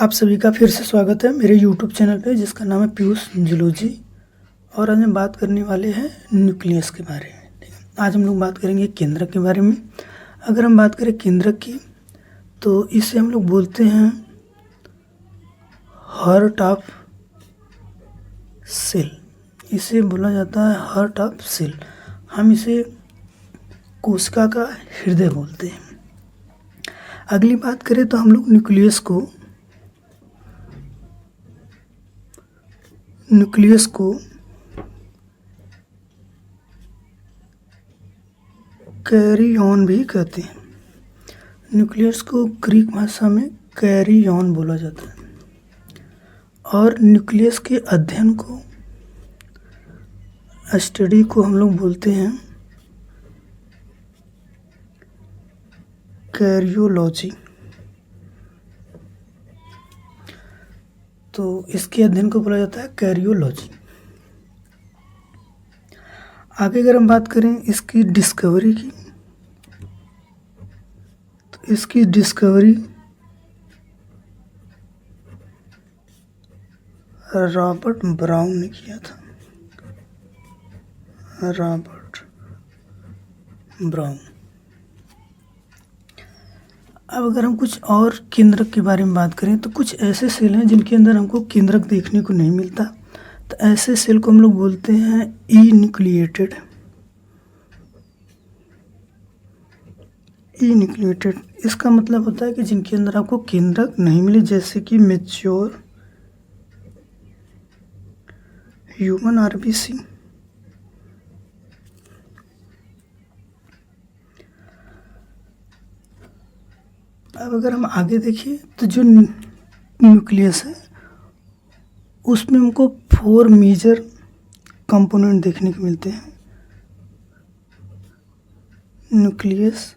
आप सभी का फिर से स्वागत है मेरे YouTube चैनल पे जिसका नाम है पीयूष जूलॉजी। और आज हम बात करने वाले हैं न्यूक्लियस के बारे में। ठीक है, आज हम लोग बात करेंगे केंद्रक के बारे में। अगर हम बात करें केंद्रक की तो इसे हम लोग बोलते हैं हार्ट ऑफ सेल। इसे बोला जाता है हार्ट ऑफ सेल। हम इसे कोशिका का हृदय बोलते हैं। अगली बात करें तो हम लोग न्यूक्लियस को कैरियन भी कहते हैं। न्यूक्लियस को ग्रीक भाषा में कैरियन बोला जाता है। और न्यूक्लियस के अध्ययन को स्टडी को हम लोग बोलते हैं कैरियोलॉजी। तो इसके अध्ययन को बोला जाता है कैरियोलॉजी। आगे अगर हम बात करें इसकी डिस्कवरी की तो इसकी डिस्कवरी रॉबर्ट ब्राउन ने किया था। Robert brown. अब अगर हम कुछ और केंद्रक के बारे में बात करें तो कुछ ऐसे सेल हैं जिनके अंदर हमको केंद्रक देखने को नहीं मिलता। तो ऐसे सेल को हम लोग बोलते हैं ई न्यूक्लिएटेड। ई न्यूक्लिएटेड इसका मतलब होता है कि जिनके अंदर आपको केंद्रक नहीं मिले, जैसे कि मैच्योर ह्यूमन आरबीसी। अब अगर हम आगे देखिए तो जो न्यूक्लियस है उसमें हमको 4 मेजर कंपोनेंट देखने को मिलते हैं। Nucleus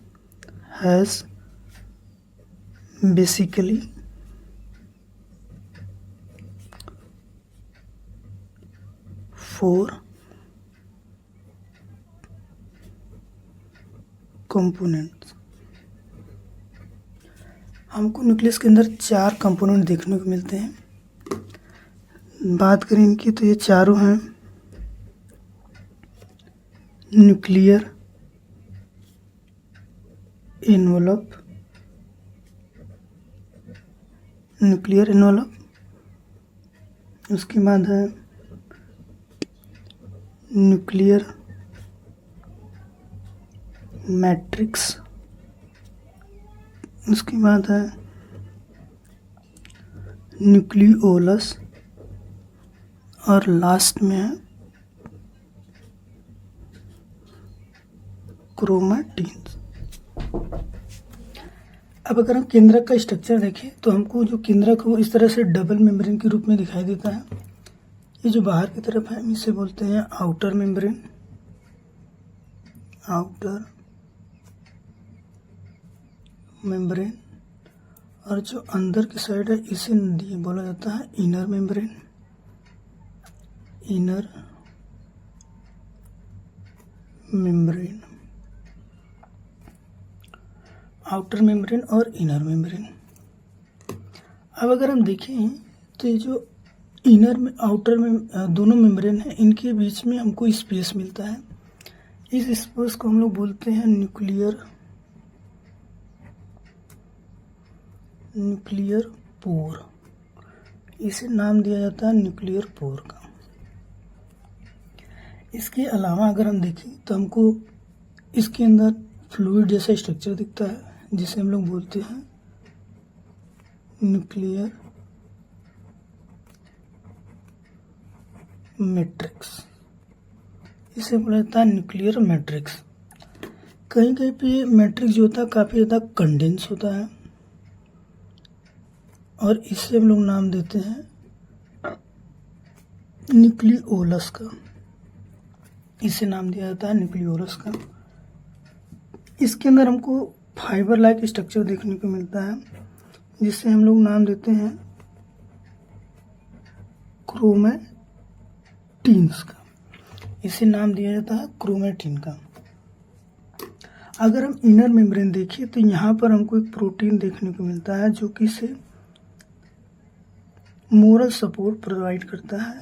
has basically 4 components. हमको न्यूक्लियस के अंदर 4 कंपोनेंट देखने को मिलते हैं। बात करें इनकी तो ये चारों हैं न्यूक्लियर एनवलप, उसके बाद है न्यूक्लियर मैट्रिक्स, उसके बाद है न्यूक्लियोलस और लास्ट में है क्रोमैटिन्स। अब अगर हम केंद्रक का स्ट्रक्चर देखें तो हमको जो केंद्रक है वो इस तरह से डबल मेम्ब्रेन के रूप में दिखाई देता है। ये जो बाहर की तरफ है इसे बोलते हैं आउटर मेम्ब्रेन। और जो अंदर की साइड है इसे बोला जाता है इनर मेम्ब्रेन। आउटर मेम्ब्रेन और इनर मेम्ब्रेन। अब अगर हम देखें तो ये जो इनर में आउटर में दोनों मेम्ब्रेन हैं इनके बीच में हमको स्पेस मिलता है। इस स्पेस को हम लोग बोलते हैं न्यूक्लियर पोर। इसे नाम दिया जाता है न्यूक्लियर पोर का। इसके अलावा अगर हम देखें तो हमको इसके अंदर फ्लूइड जैसा स्ट्रक्चर दिखता है जिसे हम लोग बोलते हैं न्यूक्लियर मैट्रिक्स। इसे बोला जाता है न्यूक्लियर मैट्रिक्स। कहीं कहीं पे ये मैट्रिक्स जो होता है काफ़ी ज़्यादा कंडेंस होता है और इसे हम लोग नाम देते हैं न्यूक्लियोलस का। इसे नाम दिया जाता है न्यूक्लियोलस का। इसके अंदर हमको फाइबर लाइक स्ट्रक्चर देखने को मिलता है जिसे हम लोग नाम देते हैं क्रोमैटिन्स का। इसे नाम दिया जाता है क्रोमैटिन का। अगर हम इनर मेम्ब्रेन देखिए तो यहाँ पर हमको एक प्रोटीन देखने को मिलता है जो कि इसे मोरल सपोर्ट प्रोवाइड करता है।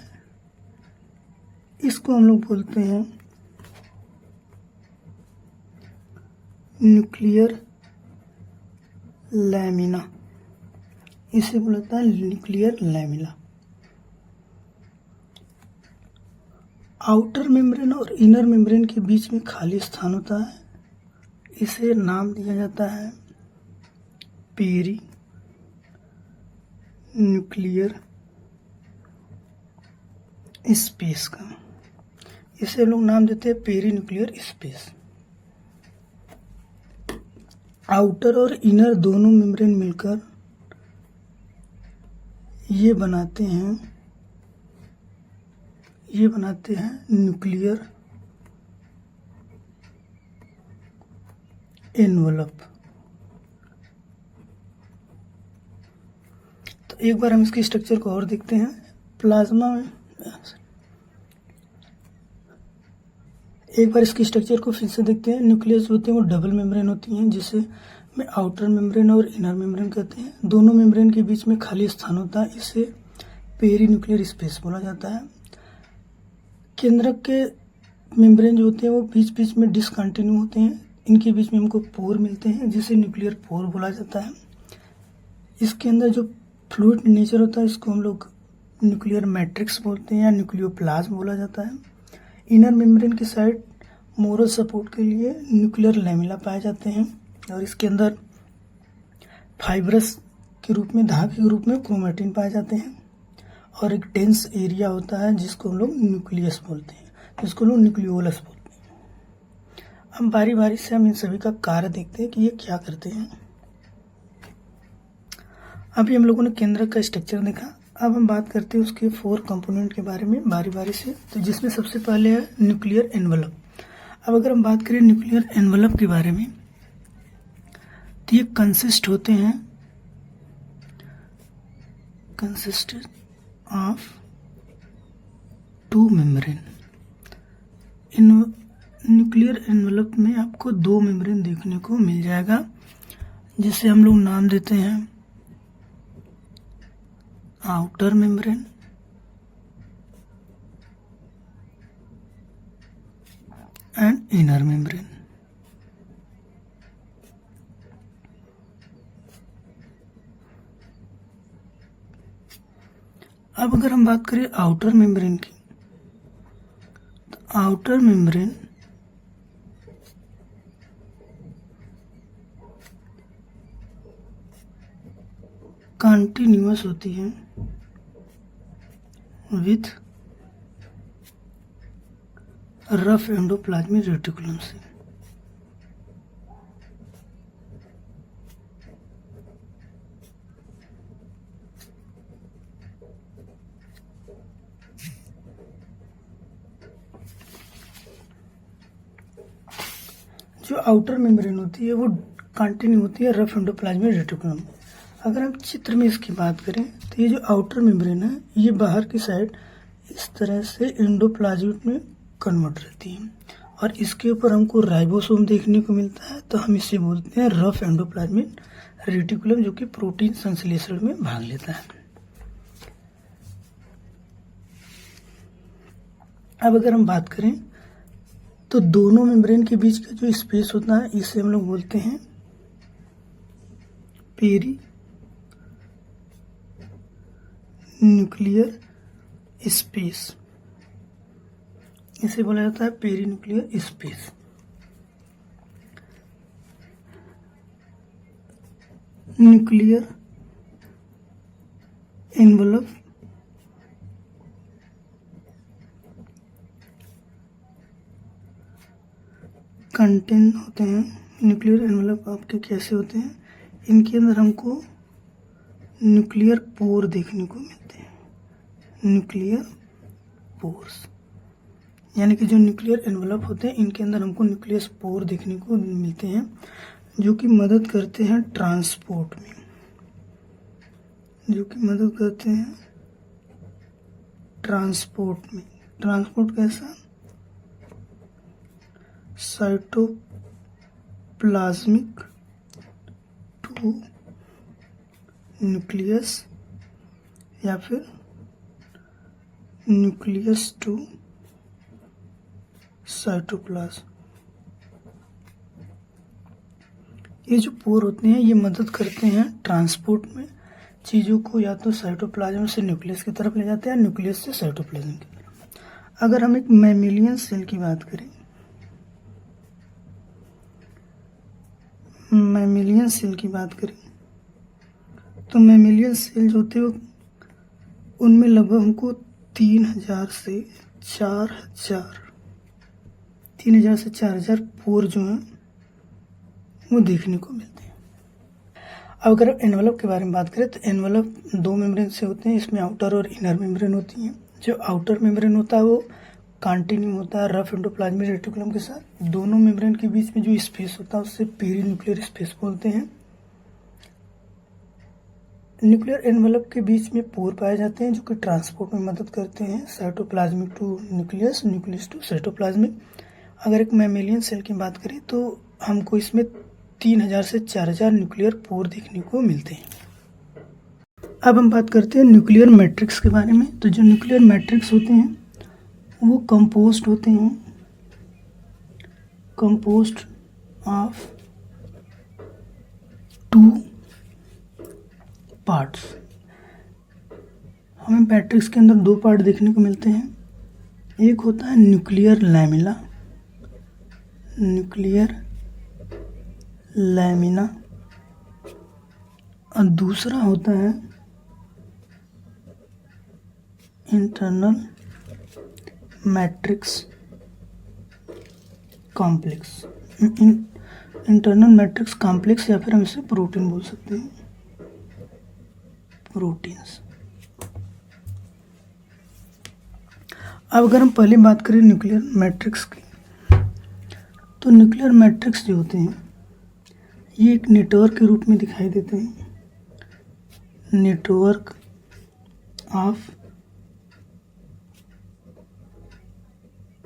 इसको हम लोग बोलते हैं न्यूक्लियर लैमिना। इसे बोला जाता है न्यूक्लियर लैमिना। आउटर मेम्ब्रेन और इनर मेम्ब्रेन के बीच में खाली स्थान होता है, इसे नाम दिया जाता है पेरी न्यूक्लियर स्पेस का। इसे लोग नाम देते हैं पेरी न्यूक्लियर स्पेस। आउटर और इनर दोनों मेम्ब्रेन मिलकर ये बनाते हैं न्यूक्लियर एनवलप। तो एक बार हम इसकी स्ट्रक्चर को और देखते हैं। प्लाज्मा में एक बार इसकी स्ट्रक्चर को फिर से देखते हैं। न्यूक्लियस होते हैं वो डबल मेम्ब्रेन होती हैं, जिसे में आउटर मेम्ब्रेन और इनर मेम्ब्रेन कहते हैं। दोनों मेम्ब्रेन के बीच में खाली स्थान होता है, इसे पेरी न्यूक्लियर स्पेस बोला जाता है। केंद्रक के मेम्ब्रेन जो होते हैं वो बीच बीच में डिसकंटिन्यू होते हैं, इनके बीच में हमको पोर मिलते हैं, जिसे न्यूक्लियर पोर बोला जाता है। इसके अंदर जो फ्लूइड नेचर होता है इसको हम लोग न्यूक्लियर मैट्रिक्स बोलते हैं या न्यूक्लियोप्लाज्म बोला जाता है। इनर मेम्ब्रेन की साइड मोरल सपोर्ट के लिए न्यूक्लियर लैमिला पाए जाते हैं और इसके अंदर फाइब्रस के रूप में, धागे के रूप में क्रोमेटिन पाए जाते हैं और एक डेंस एरिया होता है जिसको हम लोग न्यूक्लियस बोलते हैं, जिसको लोग न्यूक्लियोलस बोलते हैं। अब बारी बारी से हम इन सभी का कार्य देखते हैं कि ये क्या करते हैं। अभी हम लोगों ने केंद्रक का स्ट्रक्चर देखा, अब हम बात करते हैं उसके 4 कंपोनेंट के बारे में बारी बारी से। तो जिसमें सबसे पहले है न्यूक्लियर एनवलप। अब अगर हम बात करें न्यूक्लियर एनवलप के बारे में, तो ये consist of 2 membrane. Nuclear envelope में आपको 2 मेम्ब्रेन देखने को मिल जाएगा, जिसे हम लोग नाम देते हैं outer membrane and inner membrane. अब अगर हम बात करें आउटर मेम्ब्रेन की, तो आउटर मेम्ब्रेन कंटिन्यूअस होती है विथ रफ एंडोप्लाज्मिक रेटिकुलम से। जो आउटर मेम्ब्रेन होती है वो कंटिन्यू होती है रफ एंडोप्लाज्मिक रेटिकुलम। अगर हम चित्र में इसकी बात करें तो ये जो आउटर मेम्ब्रेन है ये बाहर की साइड इस तरह से एंडोप्लाज्मिक में कन्वर्ट रहती है और इसके ऊपर हमको राइबोसोम देखने को मिलता है, तो हम इसे बोलते हैं रफ एंडोप्लाज्मिक रेटिकुलम, जो कि प्रोटीन संश्लेषण में भाग लेता है। अब अगर हम बात करें तो दोनों मेम्ब्रेन के बीच का जो स्पेस होता है इसे हम लोग बोलते हैं पेरी न्यूक्लियर स्पेस। इसे बोला जाता है perinuclear space. Nuclear envelope contain होते हैं। न्यूक्लियर एनवलप आपके कैसे होते हैं, इनके अंदर हमको न्यूक्लियर पोर देखने को मिलते हैं। न्यूक्लियर पोर्स यानी कि जो न्यूक्लियर एनवलप होते हैं इनके अंदर हमको न्यूक्लियस पोर देखने को मिलते हैं, जो कि मदद करते हैं ट्रांसपोर्ट में, ट्रांसपोर्ट में। ट्रांसपोर्ट कैसा? साइटोप्लाज्मिक टू न्यूक्लियस या फिर न्यूक्लियस टू साइटोप्लाज्म। ये जो पोर होते हैं ये मदद करते हैं ट्रांसपोर्ट में, चीज़ों को या तो साइटोप्लाज्म से न्यूक्लियस की तरफ ले जाते हैं या न्यूक्लियस से साइटोप्लाज्म की तरफ। अगर हम एक मैमेलियन सेल की बात करें, मैमेलियन सेल की बात करें तो मैमेलियन सेल जो होते हैं उनमें लगभग हमको 3000 से 4000 पोर जो हैं वो देखने को मिलते हैं। अब अगर एनवलप के बारे में बात करें तो एनवलप 2 मेम्ब्रेन से होते हैं, इसमें आउटर और इनर मेम्ब्रेन होती हैं। जो आउटर मेम्ब्रेन होता है वो कॉन्टिन्यू होता है रफ एंडोप्लाज्मिक रेटिकुलम के साथ। दोनों मेम्ब्रेन के बीच में जो स्पेस होता है उससे पेरीन्यूक्लियर स्पेस बोलते हैं। न्यूक्लियर एनवलप के बीच में पोर पाए जाते हैं जो कि ट्रांसपोर्ट में मदद करते हैं cytoplasmic to nucleus, nucleus to cytoplasmic. अगर एक मैमेलियन सेल की बात करें तो हमको इसमें 3000 से 4000 न्यूक्लियर पोर देखने को मिलते हैं। अब हम बात करते हैं न्यूक्लियर मैट्रिक्स के बारे में। तो जो न्यूक्लियर मैट्रिक्स होते हैं वो कंपोस्ट होते हैं, कंपोस्ट ऑफ 2 पार्ट्स। हमें मैट्रिक्स के अंदर 2 पार्ट देखने को मिलते हैं। एक होता है न्यूक्लियर लैमिना, न्यूक्लियर लैमिना, और दूसरा होता है internal matrix complex. Internal matrix complex या फिर हम इसे प्रोटीन बोल सकते हैं, प्रोटीन्स। अब अगर हम पहले बात करें न्यूक्लियर मैट्रिक्स की, तो न्यूक्लियर मैट्रिक्स जो होते हैं ये एक नेटवर्क के रूप में दिखाई देते हैं, नेटवर्क ऑफ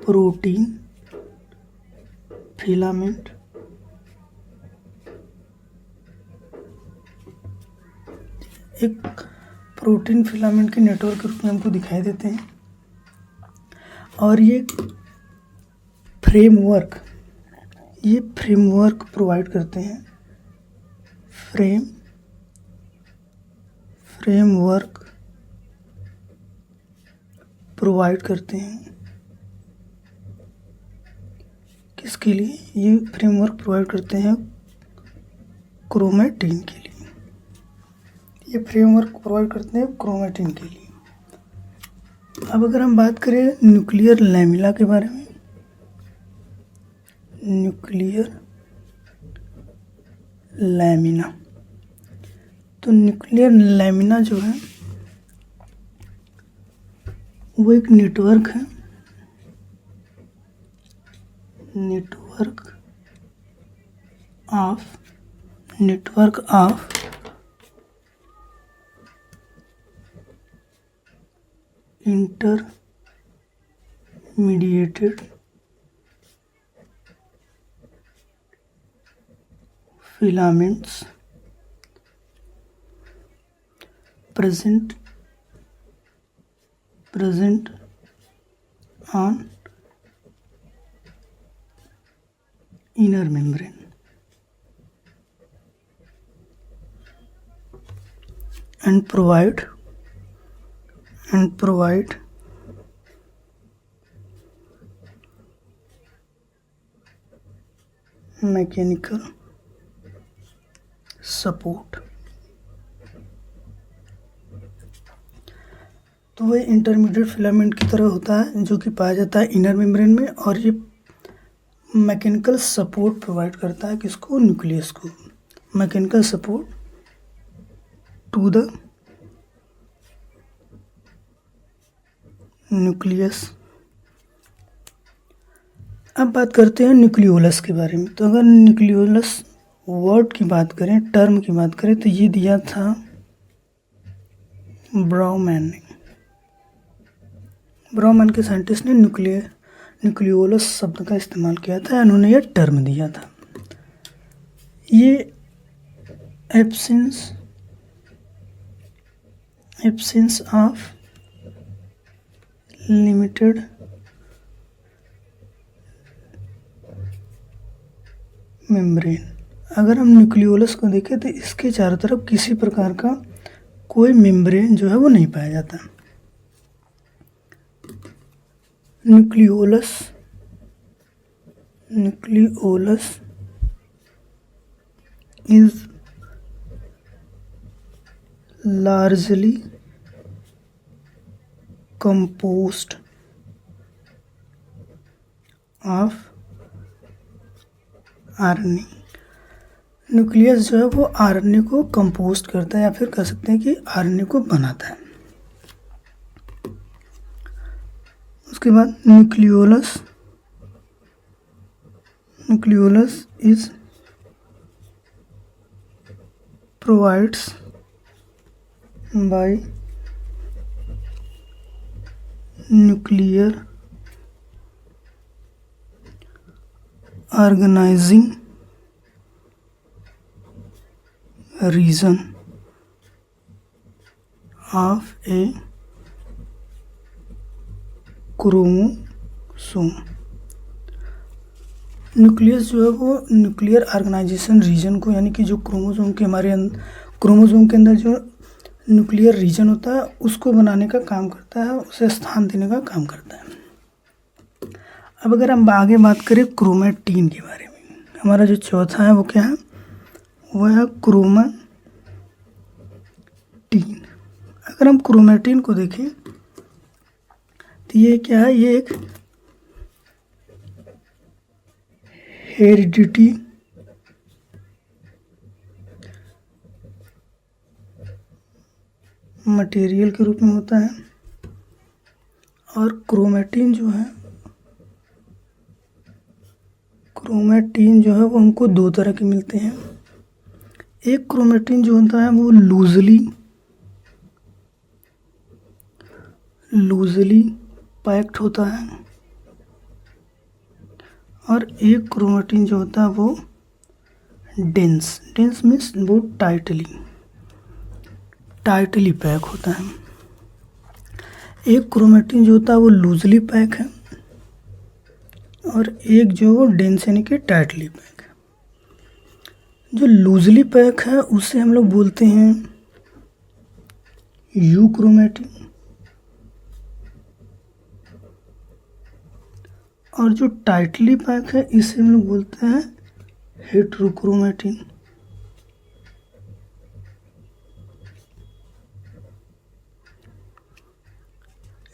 प्रोटीन फिलामेंट एक प्रोटीन फिलामेंट के नेटवर्क के रूप में हमको दिखाई देते हैं। और ये फ्रेमवर्क प्रोवाइड करते हैं, फ्रेमवर्क प्रोवाइड करते हैं। किसके लिए? ये फ्रेमवर्क प्रोवाइड करते हैं क्रोमेटिन के लिए। ये फ्रेमवर्क प्रोवाइड करते हैं क्रोमेटिन के लिए। अब अगर हम बात करें न्यूक्लियर लैमिना के बारे में, न्यूक्लियर लैमिना, तो न्यूक्लियर लैमिना जो है वो एक नेटवर्क है, network of intermediated filaments present on inner membrane and provide mechanical support. तो वह इंटरमीडिएट फिलामेंट की तरह होता है जो कि पाया जाता है इनर मेम्ब्रेन में, और ये मैकेनिकल सपोर्ट प्रोवाइड करता है किसको? न्यूक्लियस को। Mechanical support to the nucleus. अब बात करते हैं न्यूक्लियोलस के बारे में। तो अगर न्यूक्लियोलस वर्ड की बात करें, टर्म की बात करें, तो ये दिया था ब्राउमैन ने। ब्राउमैन के साइंटिस्ट ने न्यूक्लियोलस शब्द का इस्तेमाल किया था, उन्होंने ये टर्म दिया था। ये absence absence of limited membrane. अगर हम न्यूक्लियोलस को देखें तो इसके चारों तरफ किसी प्रकार का कोई मेम्ब्रेन जो है वो नहीं पाया जाता। Nucleolus is largely composed of RNA। Nucleus जो है वो आरएनए को कंपोस्ट करता है या फिर कह सकते हैं कि आरएनए को बनाता है। उसके बाद nucleolus is provides by nuclear organizing region of a chromosome। Nucleus जो है वो न्यूक्लियर ऑर्गेनाइजेशन रीजन को, यानी कि जो क्रोमोसोम के अंदर जो न्यूक्लियर रीजन होता है उसको बनाने का काम करता है, उसे स्थान देने का काम करता है। अब अगर हम आगे बात करें क्रोमैटिन के बारे में, हमारा जो चौथा है वो क्या है, वो है क्रोमैटिन। अगर हम क्रोमैटिन को देखें तो ये क्या है, ये एक हेरिडिटी मटेरियल के रूप में होता है। और क्रोमैटिन जो है वो हमको दो तरह के मिलते हैं। एक क्रोमैटिन जो होता है वो लूजली पैक्ड होता है, और एक क्रोमैटिन जो होता है वो डेंस मीन्स वो टाइटली पैक होता है। एक क्रोमैटिन जो होता है वो लूजली पैक है, और एक जो डेंस यानी कि टाइटली पैक है। जो लूजली पैक है उसे हम लोग बोलते हैं यू क्रोमैटिन, और जो टाइटली पैक है इसे हम लोग बोलते हैं हेटेरोक्रोमैटिन।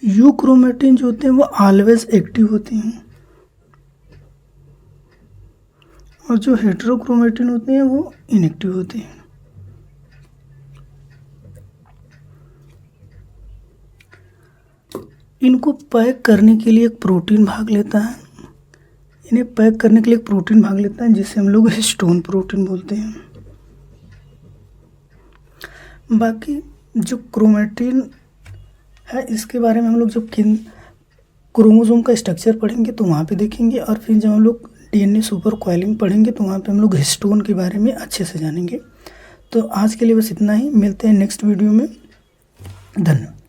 यू क्रोमैटिन जो होते हैं वो ऑलवेज एक्टिव होते हैं, और जो हेटेरोक्रोमैटिन होते हैं वो इनएक्टिव होते हैं। इनको पैक करने के लिए एक प्रोटीन भाग लेता है, जिसे हम लोग हिस्टोन प्रोटीन बोलते हैं। बाकी जो क्रोमैटिन है इसके बारे में हम लोग जब क्रोमोसोम का स्ट्रक्चर पढ़ेंगे तो वहाँ पे देखेंगे, और फिर जब हम लोग डीएनए सुपर कॉइलिंग पढ़ेंगे तो वहाँ पे हम लोग हिस्टोन के बारे में अच्छे से जानेंगे। तो आज के लिए बस इतना ही, मिलते हैं नेक्स्ट वीडियो में। धन्यवाद।